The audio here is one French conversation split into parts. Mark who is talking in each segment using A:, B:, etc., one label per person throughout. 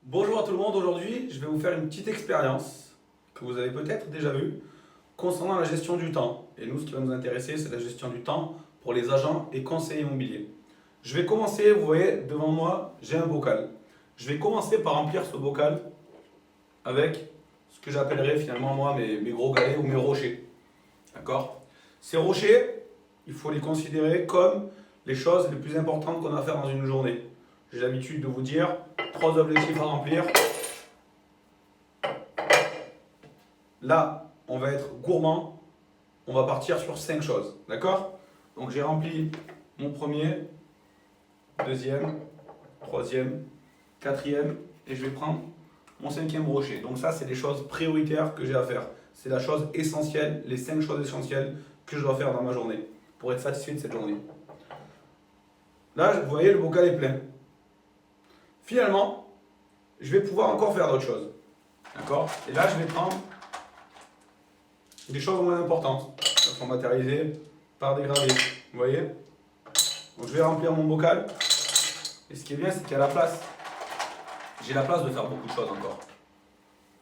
A: Bonjour à tout le monde, aujourd'hui je vais vous faire une petite expérience que vous avez peut-être déjà vue concernant la gestion du temps. Et nous, ce qui va nous intéresser, c'est la gestion du temps pour les agents et conseillers immobiliers. Je vais commencer, vous voyez, devant moi, j'ai un bocal. Je vais commencer par remplir ce bocal avec ce que j'appellerais finalement moi mes gros galets ou mes rochers. D'accord? Ces rochers, il faut les considérer comme les choses les plus importantes qu'on a à faire dans une journée. J'ai l'habitude de vous dire 3 objectifs à remplir. Là, on va être gourmand. On va partir sur 5 choses. D'accord? Donc j'ai rempli mon premier, deuxième, troisième, quatrième et je vais prendre mon 5e rocher. Donc ça, c'est les choses prioritaires que j'ai à faire. C'est la chose essentielle, les 5 choses essentielles que je dois faire dans ma journée pour être satisfait de cette journée. Là, vous voyez, le bocal est plein. Finalement, je vais pouvoir encore faire d'autres choses. D'accord? Et là, je vais prendre des choses moins importantes. Elles sont matérialisées par des gravés. Vous voyez? Donc, je vais remplir mon bocal. Et ce qui est bien, c'est qu'il y a la place. J'ai la place de faire beaucoup de choses encore.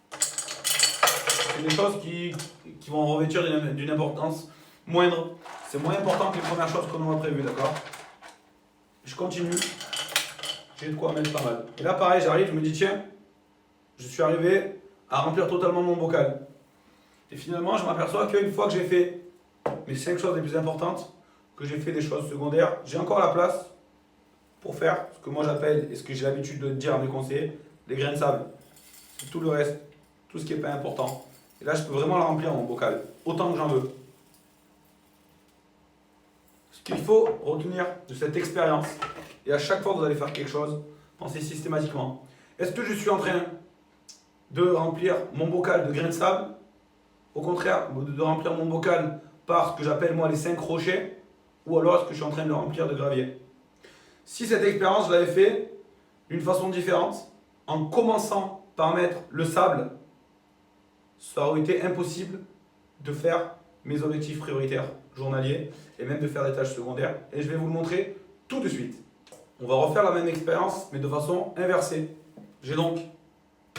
A: C'est des choses qui vont revêtir d'une importance moindre. C'est moins important que les premières choses qu'on aura prévues. D'accord? Je continue. J'ai de quoi mettre pas mal. Et là, pareil, j'arrive, je me dis, tiens, je suis arrivé à remplir totalement mon bocal. Et finalement, je m'aperçois qu'une fois que j'ai fait mes 5 choses les plus importantes, que j'ai fait des choses secondaires, j'ai encore la place pour faire ce que moi j'appelle, et ce que j'ai l'habitude de dire à mes conseillers, les grains de sable. C'est tout le reste, tout ce qui n'est pas important. Et là, je peux vraiment le remplir, mon bocal, autant que j'en veux. Ce qu'il faut retenir de cette expérience, et à chaque fois que vous allez faire quelque chose, pensez systématiquement. Est-ce que je suis en train de remplir mon bocal de grains de sable? Au contraire, de remplir mon bocal par ce que j'appelle moi les 5 rochers? Ou alors est-ce que je suis en train de le remplir de gravier? Si cette expérience, je l'avais fait d'une façon différente, en commençant par mettre le sable, ça aurait été impossible de faire mes objectifs prioritaires journaliers et même de faire des tâches secondaires. Et je vais vous le montrer tout de suite. On va refaire la même expérience, mais de façon inversée. J'ai donc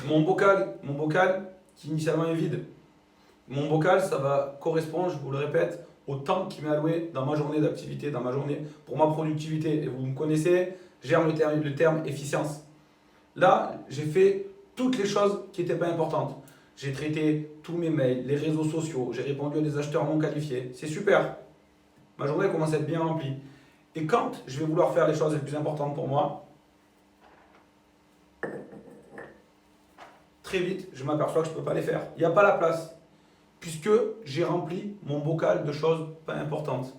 A: mon bocal qui initialement est vide. Mon bocal, ça va correspondre, je vous le répète, au temps qui m'est alloué dans ma journée d'activité, dans ma journée pour ma productivité. Et vous me connaissez, j'aime le terme efficience. Là, j'ai fait toutes les choses qui n'étaient pas importantes. J'ai traité tous mes mails, les réseaux sociaux, j'ai répondu à des acheteurs non qualifiés. C'est super. Ma journée commence à être bien remplie. Et quand je vais vouloir faire les choses les plus importantes pour moi, très vite, je m'aperçois que je ne peux pas les faire. Il n'y a pas la place, puisque j'ai rempli mon bocal de choses pas importantes.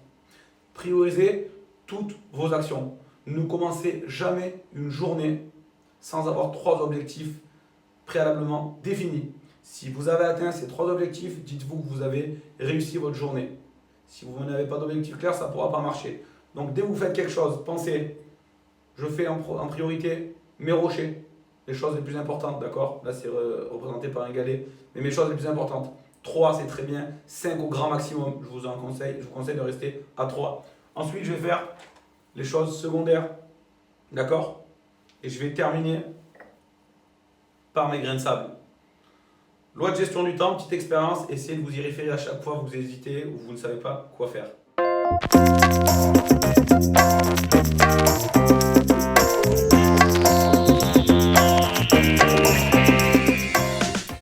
A: Priorisez toutes vos actions. Ne commencez jamais une journée sans avoir 3 objectifs préalablement définis. Si vous avez atteint ces 3 objectifs, dites-vous que vous avez réussi votre journée. Si vous n'avez pas d'objectif clair, ça ne pourra pas marcher. Donc dès que vous faites quelque chose, pensez, je fais en priorité mes rochers, les choses les plus importantes, d'accord? Là c'est représenté par un galet, mais mes choses les plus importantes. 3 c'est très bien, 5 au grand maximum, je vous conseille de rester à 3. Ensuite je vais faire les choses secondaires, d'accord? Et je vais terminer par mes grains de sable. Loi de gestion du temps, petite expérience, essayez de vous y référer à chaque fois que vous hésitez ou vous ne savez pas quoi faire.